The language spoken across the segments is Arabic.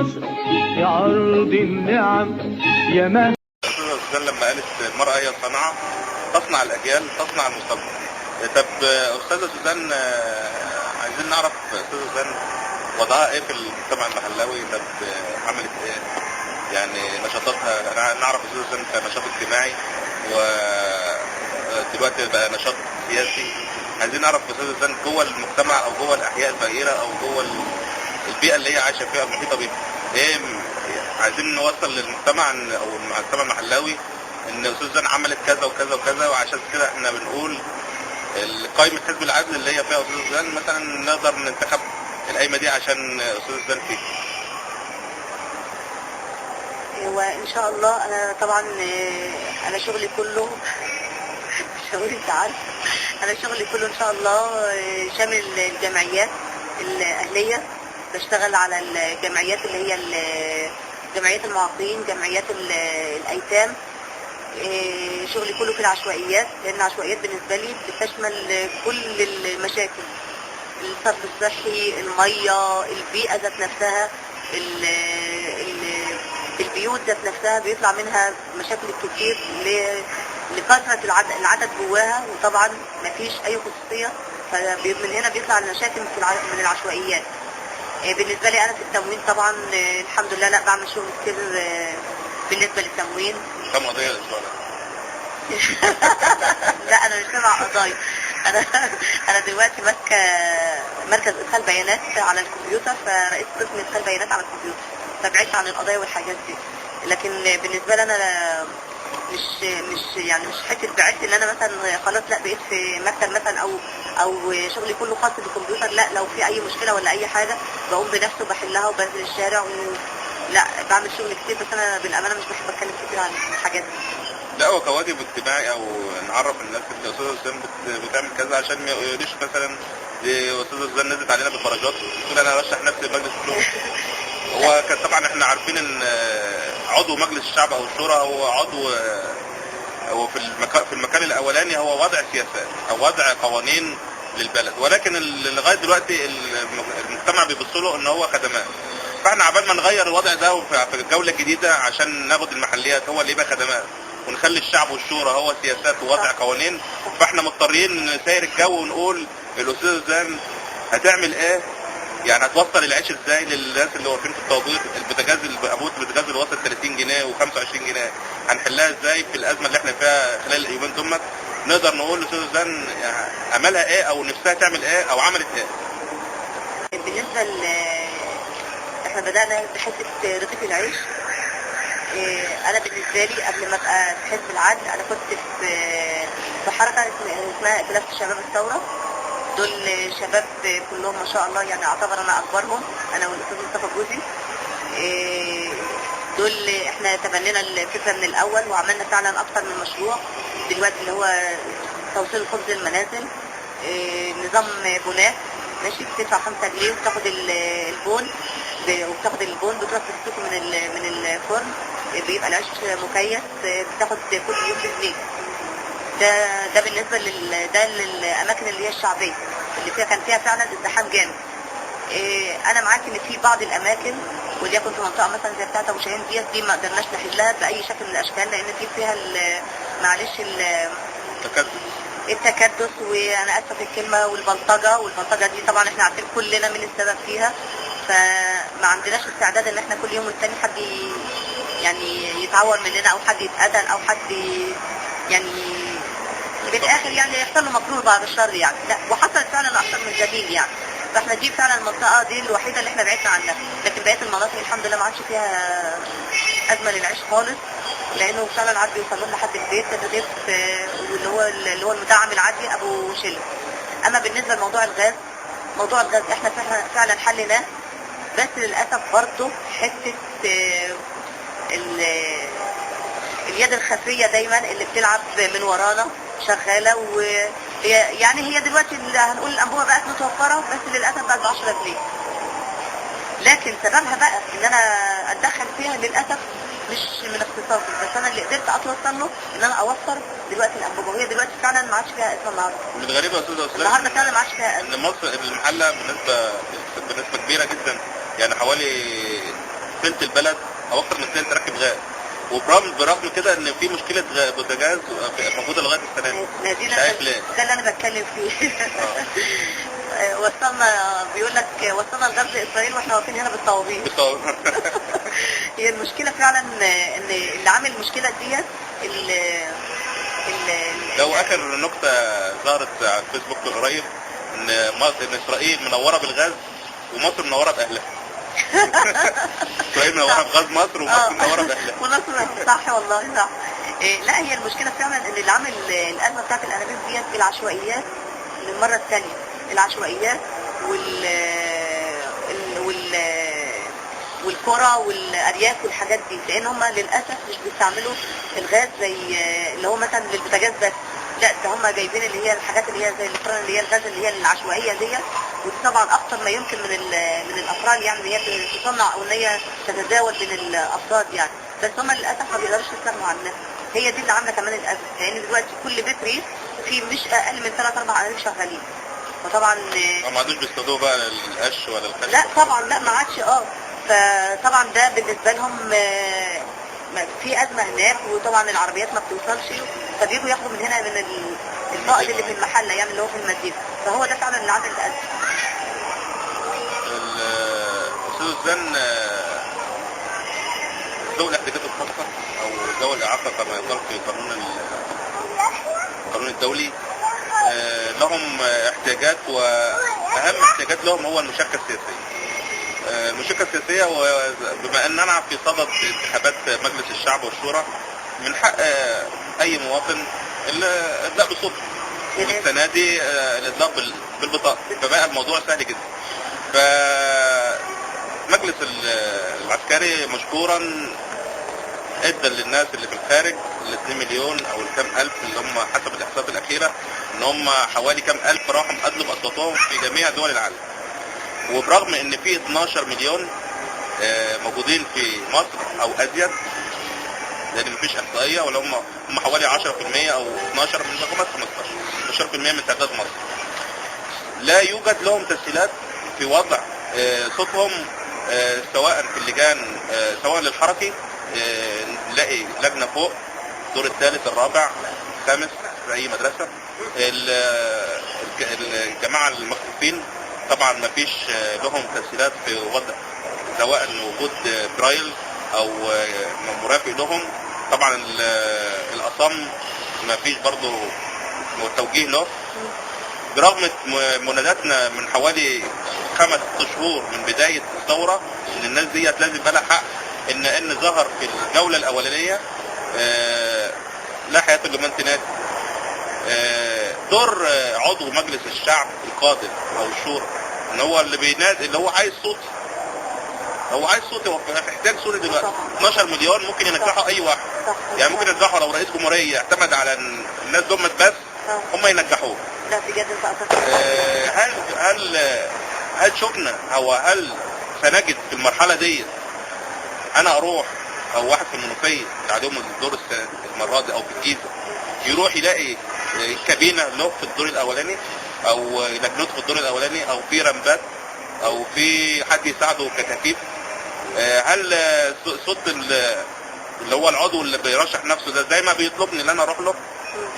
مصر يا أرض النعم يا مهد. الأستاذة سوزان لما قالت المرأة هي الصناعة تصنع الأجيال تصنع المستقبل. طب أستاذة سوزان، عايزين نعرف أستاذة سوزان وضعها إيه في المجتمع المحلاوي؟ طب عملت إيه؟ يعني نشاطاتها، نعرف أستاذة سوزان كنشاط اجتماعي ودلوقتي بقى نشاط سياسي. عايزين نعرف أستاذة سوزان جوه المجتمع أو جوه الأحياء الفقيرة أو جوه البيئة اللي هي عايشة فيها المحيطة بيها، إيه عايزين نوصل للمجتمع او المجتمع المحلاوي ان استاذ سوزان عملت كذا وكذا وكذا، وعشان كده احنا بنقول قائمة حزب العدل اللي هي فيها استاذ سوزان مثلا نقدر ننتخب القايمة دي عشان استاذ سوزان فيه. وان شاء الله انا طبعا انا شغلي كله شغلي انت عارف، انا شغلي كله ان شاء الله شامل الجمعيات الاهليه. بشتغل على الجمعيات اللي هي جمعيات المعاقين، جمعيات الايتام. شغلي كله في العشوائيات، لان العشوائيات بالنسبه لي بتشمل كل المشاكل: الصرف الصحي، الميه، البيئه ذات نفسها، البيوت ذات نفسها بيطلع منها مشاكل كتير لكثره العدد جواها، وطبعا مفيش اي خصوصيه، فمن هنا بيطلع المشاكل من العشوائيات. بالنسبه لي انا في التموين طبعا الحمد لله لا بعمل شغل كتير بالنسبه للتموين. كم قضيه الاسبوع ده؟ لا انا مش تبع قضايا، انا دلوقتي ماسكه مركز ادخال بيانات على الكمبيوتر، فرئيس قسم ادخال بيانات على الكمبيوتر، فبعدت عن القضايا والحاجات دي. لكن بالنسبه لي انا مش حته بعدت ان انا مثلا خلاص لا بقيت في مكتب مثلا او شغلي كله خاص بالكمبيوتر. لا، لو في اي مشكله ولا اي حاجه بقوم بنفسي وبحلها وبنزل الشارع لا بعمل شغل كتير، بس انا بالامانه مش بحب اتكلم كتير عن الحاجات دي. لا، هو كواجب اجتماعي او نعرف الناس ان استاذه سوزان بتعمل كذا عشان ما يقولوش مثلا دي استاذه سوزان نزلت علينا بالدرجات تقول انا ارشح نفسي لمجلس الشورى. هو كان طبعا احنا عارفين ان عضو مجلس الشعب او الشورى هو عضو، هو في المكان الاولاني هو وضع سياسات او وضع قوانين للبلد، ولكن لغايه دلوقتي المجتمع بيبص له ان هو خدمات. فاحنا عبال ما نغير الوضع ده في الجوله الجديده عشان ناخد المحليات هو اللي يبقى خدمات، ونخلي الشعب والشورى هو سياسات ووضع قوانين. فاحنا مضطرين نسير الجو ونقول الاستاذه سوزان هتعمل ايه؟ يعني هتوصل العيش ازاي للناس اللي واقفين في الطوابير؟ البوتاجاز البوتاجاز اللي وصل 30 جنيه و25 جنيه هنحلها ازاي في الازمه اللي احنا فيها خلال اليومين دول؟ نقدر نقول للاستاذه سوزان املها ايه او نفسها تعمل ايه او عملت ايه؟ بالنسبه احنا بدانا بحته رغيف العيش. انا بالنسبه لي قبل ما ابقى في حزب العدل انا كنت في حركه اسمها ائتلاف شباب الثوره. دول شباب كلهم ما شاء الله، يعني اعتبر انا اكبرهم، انا والاستاذ مصطفى جوزي. دول احنا تبنينا الفكره من الاول وعملنا فعلا اكثر من مشروع دلوقتي اللي هو توصيل الخبز للمنازل. نظام بونات ماشي، بتدفع 5 جنيه وبتاخد البون بتروح تمسكه من الفرن، بيبقى العيش مكيس، بتاخد كل يوم بجنيه. ده بالنسبه للاماكن اللي هي الشعبيه اللي كان فيها فعلا ازدحام جامد. انا معاك ان في بعض الاماكن وليكن في منطقه مثلا زي بتاعه ابو شاهين دي ما قدرناش نحلها باي شكل من الاشكال، لان فيها معلش التكدس، وانا اسفه في الكلمه، والبلطجه دي طبعا احنا عارفين كلنا من السبب فيها. فما عندناش استعداد ان احنا كل يوم والتاني حد يعني يتعور مننا او حد يتقتل او حد يعني بالاخر يعني يحصل له مكروه بعد الشر يعني. لا، وحصلت فعلا اكثر من دليل يعني. فاحنا دي فعلا المنطقه دي الوحيده اللي احنا بعدنا عنها، لكن بقيه المناطق الحمد لله ما عادش فيها ازمه للعيش خالص، لانه فعلا عاد بيوصل لنا لحد البيت الرغيف اللي هو المدعم العادي ابو شله. اما بالنسبه لموضوع الغاز، موضوع الغاز احنا فعلا حليناه، بس للاسف برضه حته اليد الخفيه دايما اللي بتلعب من ورانا شغاله. هي دلوقتي هنقول الانبوبه بقت متوفره، بس للاسف بقت ب 10 جنيه. لكن سببها بقى ان انا اتدخل فيها للاسف مش من اختصاصي، بس انا اللي قدرت اتوصل له ان انا اوفر دلوقتي الانبوبه، وهي دلوقتي فعلا ما عادش فيها اسم النهارده. الغريبه يا استاذه اسلام النهارده فعلا ما عادش فيها اسم. ان مصر المحله بنسبه كبيره جدا، يعني حوالي تلت البلد او اكتر من تلت راكب غاز، وبرغم كده ان في مشكله بوتاجاز موجوده لغايه السنه دي. مش عارف ليه. ده اللي انا بتكلم فيه. وصلنا، بيقول لك وصلنا الغاز لاسرائيل واحنا واقفين هنا بالطوابير. هي المشكله فعلا ان اللي عامل المشكله ديت لو اخر نكته ظهرت على الفيسبوك من قريب ان مصر، ان اسرائيل منوره بالغاز ومصر منوره باهلها. اسرائيل منوره بغاز مصر ومصر منوره باهلها. ومصر صح والله صح. لا هي المشكله فعلا ان اللي عامل الازمه بتاعت الانابيب ديت العشوائيات للمره الثانيه، العشوائيات والقرى والارياف والحاجات دي، لان هم للاسف مش بيستعملوا الغاز زي اللي هو مثلا للبوتاجاز بس، لا ده هم جايبين اللي هي الحاجات اللي هي زي الفرن اللي هي الغاز اللي هي العشوائيه ديت، ودي طبعا اكتر ما يمكن من الافران، يعني ان هي تصنع او ان هي تتزاوج بين الافراد يعني، بس هم للاسف ما بيقدروش يستغنوا عنها. هي دي اللي عامله كمان الازمه، لان دلوقتي كل بيت ريف في مش اقل من 3-4 انابيب شغالين، فطبعا ما عادوش بيصطادوه بقى القش ولا الخشب. لا طبعا لا ما عادش فطبعا ده بالنسبه لهم في ازمه هناك، وطبعا العربيات ما بتوصلش، فبيجوا ياخدوا من هنا من الفائض اللي في المحله يعني اللي هو في المدينه، فهو ده فعلا اللي عامل الازمه. استاذ وسام، ذوي الاحتياجات الخاصه او ذوي الاعاقه كما يقال في القانون الدولي لهم احتياجات، واهم احتياجات لهم هو المشاركه السياسيه. المشاركه السياسيه، وبما ان انا في صدد انتخابات مجلس الشعب والشورى، من حق اي مواطن الادلاء بصوته، والسنه دي الادلاء بالبطاقه، فبقى الموضوع سهل جدا. فمجلس العسكري مشكورا ادى للناس اللي في الخارج ال 2 مليون او الكام الف اللي هم حسب الاحصاءات الاخيره ان هم حوالي كام الف راحوا قدموا باصواتهم في جميع دول العالم. وبرغم ان في 12 مليون موجودين في مصر او ازيد، لان مفيش احصائيه، ولا هم حوالي 10% او 12 من رقمات 15% من تعداد مصر، لا يوجد لهم تسهيلات في وضع صوتهم سواء في اللجان، سواء للحركي نلاقي لجنه فوق الدور الثالث الرابع الخامس في اي مدرسه. الجماعه المخطوفين طبعا ما فيش لهم تسهيلات في وضع سواء وجود برايل او مرافق لهم. طبعا الاصم ما فيش برضه توجيه له، برغم مناداتنا من حوالي 5 شهور من بدايه الثوره ان الناس ديت لازم يبقى لها حق، ان ظهر في الجوله الاولانيه لا حياه لمن تنادي. دور عضو مجلس الشعب القادم او الشورى ان هو اللي بينادي، اللي هو عايز صوت، هو محتاج صوت دلوقتي. 12 مليون ممكن ينجحوا اي واحد، يعني ممكن ينجحوا لو رئيس جمهوريه اعتمد على الناس دول بس هم ينجحوه. لا بجد هل شفنا او هل سنجد في المرحله دي انا اروح او واحد في المنوفيه تعليم الدور المره دي او في الجيزه يروح يلاقي كابينه له في الدور الاولاني او لجنته في الدور الاولاني او في رمبات او في حد يساعده كتكييف؟ هل صوت اللي هو العضو اللي بيرشح نفسه ده زي ما بيطلبني ان انا اروح له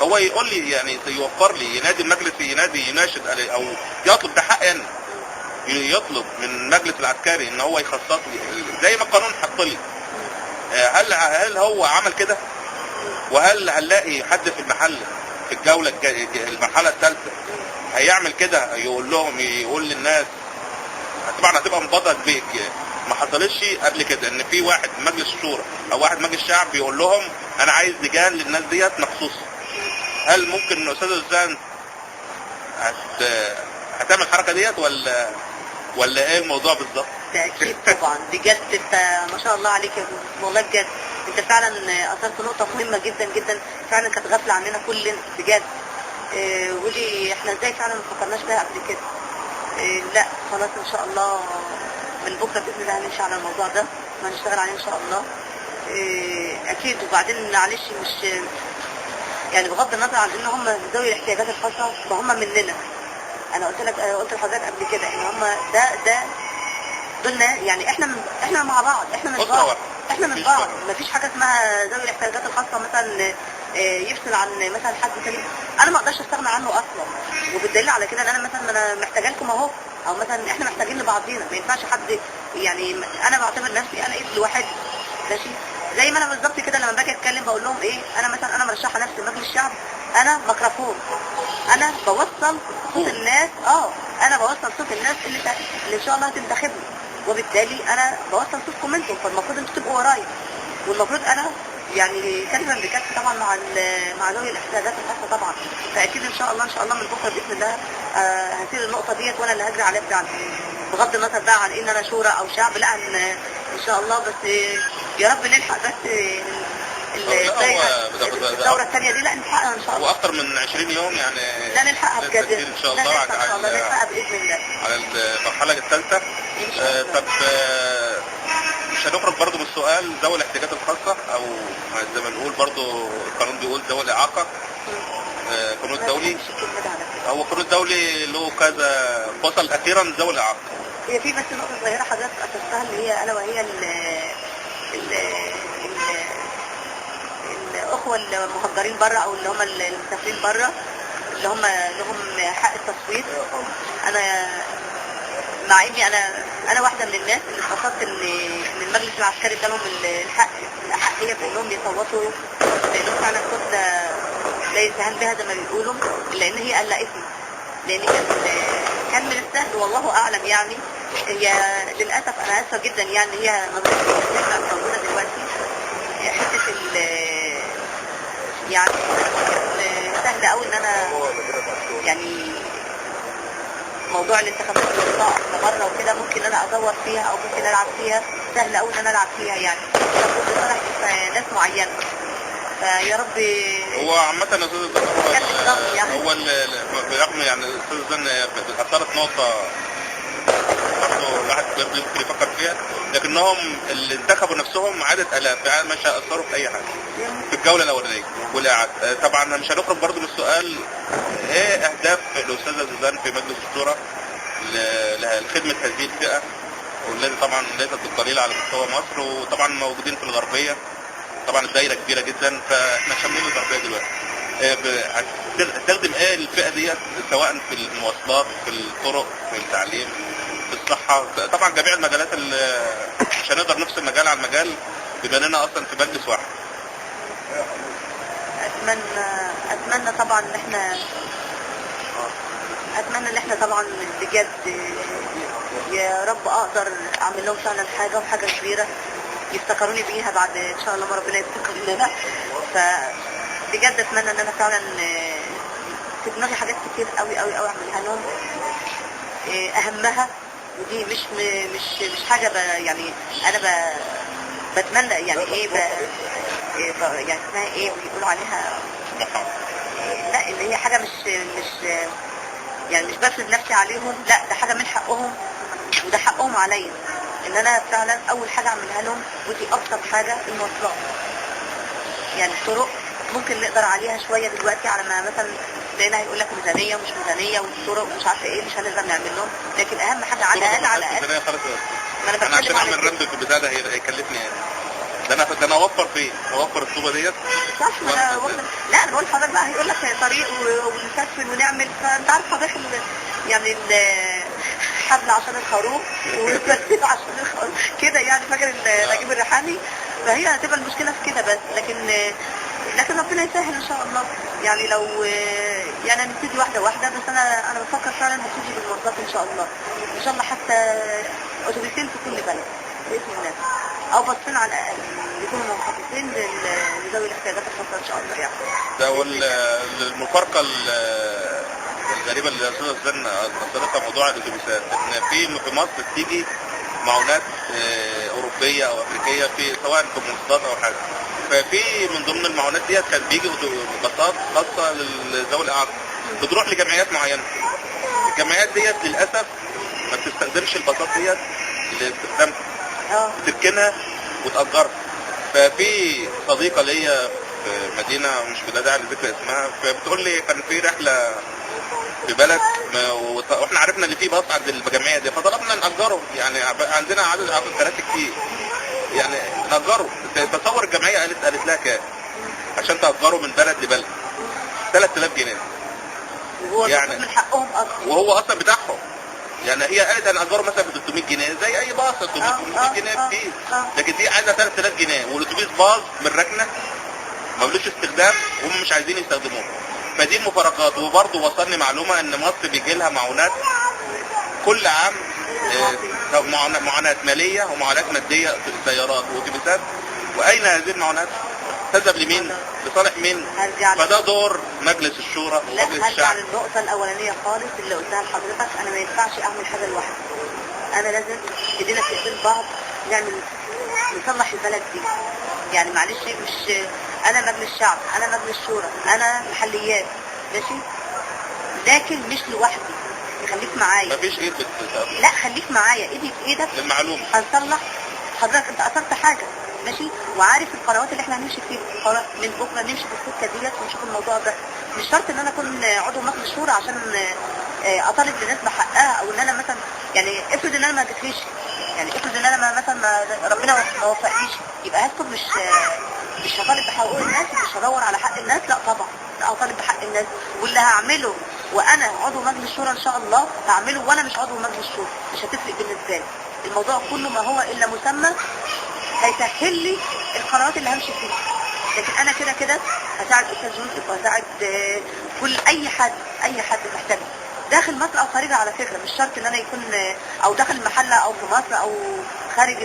هو يقول لي، يعني يوفر لي، ينادي المجلس، يناشد او يطلب، ده حقي انا، يطلب من المجلس العسكري ان هو يخصص لي زي ما القانون حط لي. هل هو عمل كده؟ وهل هنلاقي حد في المحل في الجوله المرحله الثالثه هيعمل كده؟ يقول للناس طبعا هتبقى مبادره بيك، ما حصلش قبل كده ان في واحد من مجلس الشورى او واحد مجلس الشعب بيقول لهم انا عايز لجان للناس ديت مخصوص. هل ممكن استاذ وسام هتعمل الحركه ديت ولا ايه الموضوع بالظبط؟ ده اكيد طبعا. بجد انت ما شاء الله عليك يا ابو، والله بجد انت فعلا اثرت نقطه مهمه جدا جدا، فعلا كانت غافله عننا كلنا بجد. ودي احنا ازاي فعلا ما فكرناش بيها قبل كده. لا خلاص ان شاء الله من بكره باذن الله هنمشي على الموضوع ده وهنشتغل عليه ان شاء الله. اكيد. وبعدين معلش مش يعني بغض النظر عن ان هم ذوي الاحتياجات الخاصه فهم مننا. انا قلت لحضرتك قبل كده ان هم ده دول يعني احنا مع بعض، احنا من أسرة بعض، واحدة. احنا من مفيش بعض، فرق. مفيش حاجه اسمها ذوي الاحتياجات الخاصه مثلا يفصل عن مثلا حد تاني. انا ما اقدرش استغنى عنه اصلا، وبالدليل على كده ان انا مثلا انا محتاجه لكم اهو، او مثلا احنا محتاجين لبعضينا، ما ينفعش حد يعني. انا بعتبر نفسي انا ابن واحد ماشي، زي ما انا بالظبط كده لما باجي اتكلم بقول لهم ايه، انا مثلا انا مرشحه نفسي لمجلس الشعب، انا ميكروفون، انا بوصل صوت الناس، انا بوصل صوت الناس اللي ان شاء الله هتنتخبني، وبالتالي انا بوصل صوتكم انتم، فالمفروض انتوا تبقوا ورايا، والمفروض انا يعني كلمه بكلمه طبعا مع ذوي الاحتياجات الخاصه طبعا. فاكيد ان شاء الله من بكره باذن الله هسير النقطه ديت، وانا اللي هجري عليها فعلا، بغض النظر بقى عن ان انا شورى او شعب، لا ان شاء الله. بس يا رب نلحق بس الدوره الثانيه دي، لا نلحقها ان شاء الله. واكتر من 20 يوم يعني. لا نلحقها بجد ان شاء الله نلحقها باذن الله على المرحله الثالثه. طب مش هنخرج برضو من السؤال ذوي الاحتياجات الخاصه، او زي ما نقول برضو القانون بيقول ذوي الاعاقه. القانون الدولي، هو القانون الدولي له كذا فصل، اخيرا ذوي الاعاقه. هي في بس نقطه صغيره حضرتك اسستها، اللي هي الا وهي الاخوه المهجرين بره، او اللي هم المسافرين بره، اللي هم لهم حق التصويت. انا مع اني انا واحده من الناس اللي اتبسطت ان المجلس العسكري ادالهم الاحقيه في انهم يصوتوا، لانهم فعلا صوت لا يستهان بها زي ما بيقولوا، الا ان هي قلقتني، لان كان من السهل والله اعلم يعني. هي للاسف انا اسفه جدا يعني، هي موجوده دلوقتي حته يعني سهل قوي ان انا يعني موضوع الانتخابات بره وكده ممكن انا ادور فيها او ممكن العب فيها، سهل قوي ان انا العب فيها يعني، المفروض صالح ناس معينه. فيا رب. هو عامة يا استاذ هو برغم يعني الاستاذ زن اثرت نقطة برضه الواحد ممكن يفكر فيها، لكنهم اللي انتخبوا نفسهم عدد الاف، يعني مش هيأثروا في اي حاجة في الجولة الاولانية والإعادة. طبعا مش هنخرج برضه من السؤال، ايه اهداف الاستاذة زوزان في مجلس الشورى لخدمة هذه الفئة، والذي طبعا ليست بالقليل على مستوى مصر، وطبعا موجودين في الغربية، طبعا الدايرة كبيرة جدا، فاحنا شاملين الغربية دلوقتي. هتخدم ايه الفئة ديت، سواء في المواصلات، في الطرق، في التعليم، في الصحة، طبعا جميع المجالات اللي مش هنقدر نفصل مجال عن مجال بما اننا اصلا في مجلس واحد. اتمنى طبعا ان احنا طبعا بجد يا رب اقدر اعمل لهم فعلا حاجه وحاجه كبيره يفتكروني بيها بعد ان شاء الله ما ربنا يفتكر لنا. فبجد اتمنى ان انا فعلا في دماغي حاجات كتير قوي قوي قوي اعملها لهم. اهمها ودي مش حاجه يعني انا بتمنى يعني يعني اسمها ايه بيقولوا عليها، لا اللي هي حاجه مش يعني مش بفرض نفسي عليهم، لا ده حاجه من حقهم وده حقهم عليا، ان انا فعلا اول حاجه اعملها لهم، ودي ابسط حاجه، المواصلات. يعني الطرق ممكن نقدر عليها شويه دلوقتي، على ما مثلا لقينا هيقول لك ميزانيه ومش ميزانيه والطرق ومش عارفه ايه، مش هنقدر نعمل لهم، لكن اهم حاجه على الاقل انا عشان اعمل رمز في البتاع ده هيكلفني ايه؟ ده انا اوفر فين؟ اوفر الطوبه ديت. صح. لا انا بقول حضرتك بقى هيقول لك طريق ونسفل ونعمل، فانت عارف حضرتك يعني حبل عشان الخروف والبرسيم عشان الخروف كده يعني، فاكر نجيب الريحاني. فهي هتبقى المشكله في كده بس، لكن ربنا يسهل ان شاء الله. يعني لو يعني هنبتدي واحده واحده، بس انا بفكر فعلا هبتدي بالمواصلات ان شاء الله، ان شاء الله حتى اتوبيسين في كل بلد باذن الله، او باصين على الاقل يكونوا مخصصين لذوي الاحتياجات الخاصه ان شاء الله يعني. ده المفارقه الغريبه اللي الاستاذه زن اثرتها موضوع الاتوبيسات، ان في مصر بتيجي معونات اوروبيه او امريكيه في سواء في مواصلات او حاجه، ففي من ضمن المعونات ديت كان بيجي باصات خاصه لذوي الاعاقه بتروح لجمعيات معينه. الجمعيات ديت للاسف ما بتستخدمش الباصات ديت لاستخدامها، تركنها وتأجرها. ففي صديقه ليا في مدينه مش بلا داعي لذكر اسمها، فبتقول لي كان في رحله في بلد واحنا عرفنا ان في باص عند الجمعيه دي، فطلبنا نأجره. يعني عندنا عدد كراسي كتير، يعني نأجره. تصور الجمعيه قالت لها كام عشان تأجره من بلد لبلد؟ 3000 جنيه. وهو يعني من حقهم اصلا، وهو اصلا بتاعهم. يعني هي قالت هنأجره مثلا ب 300 جنيه زي اي باص، 300 جنيه كتير. لكن دي عايزه 3000 جنيه، والاتوبيس باظ من ركنه ملوش استخدام وهم مش عايزين يستخدموه. فدي المفارقات. وبرضه وصلني معلومه ان مصر بيجي لها معونات كل عام، معونات ماليه ومعونات ماديه في السيارات والاتوبيسات. واين هذه المعونات؟ تذهب لمين؟ لصالح مين؟ فده دور مجلس الشورى ومجلس هرجع الشعب. للنقطة الأولانية خالص اللي قلتها لحضرتك. أنا ما ينفعش أعمل حاجة لوحدي، أنا لازم إيدينا في إيدين بعض نعمل نصلح البلد دي. يعني معلش، مش أنا مجلس شعب، أنا مجلس شورى، أنا محليات، ماشي، لكن مش لوحدي. خليك معايا. مفيش ايد لا، خليك معايا، إيدي في إيدك للمعلومة. هنصلح. حضرتك أنت أثرت حاجة، ماشي، وعارف القنوات اللي احنا هنمشي فيها. من بكره نمشي في السكه ديت ونشوف الموضوع ده. مش شرط ان انا اكون عضو مجلس شورى عشان اطالب للناس بحقها، او ان انا مثلا يعني افرض ان انا ما اديتليش، يعني افرض ان انا مثلا ربنا ما وفقنيش، يبقى هسكت؟ مش هطالب بحقوق الناس، مش هدور على حق الناس، لا طبعا، لا هطالب بحق الناس. واللي هعمله وانا عضو مجلس شورى ان شاء الله هعمله وانا مش عضو مجلس شورى، مش هتفرق بالنسبه لي. الموضوع كله ما هو الا مسمى هيسهل لي القرارات اللي همشي فيها. لكن انا كده كده هساعد استاذ يوسف وهساعد كل اي حد محتاج داخل مصر او خارجها. على فكره مش شرط ان انا يكون او داخل المحله او في مصر او خارج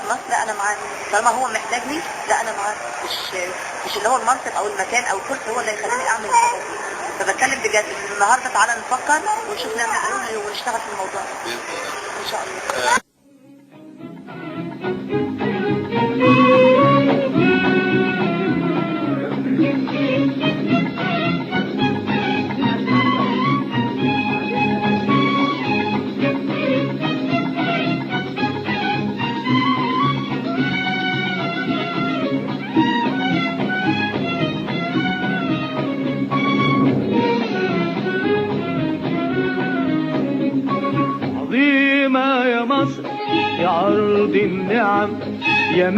مصر، لا انا معاه طالما هو محتاجني، لا انا معاه. مش اللي هو المنصب او المكان او الكرسي هو اللي هيخليني اعمل الحاجه دي. فبتكلم بجد من النهارده تعالى نفكر ونشوف نعمل ايه ونشتغل في الموضوع ان شاء الله. عظيمة يا مصر يا أرض النعم، يا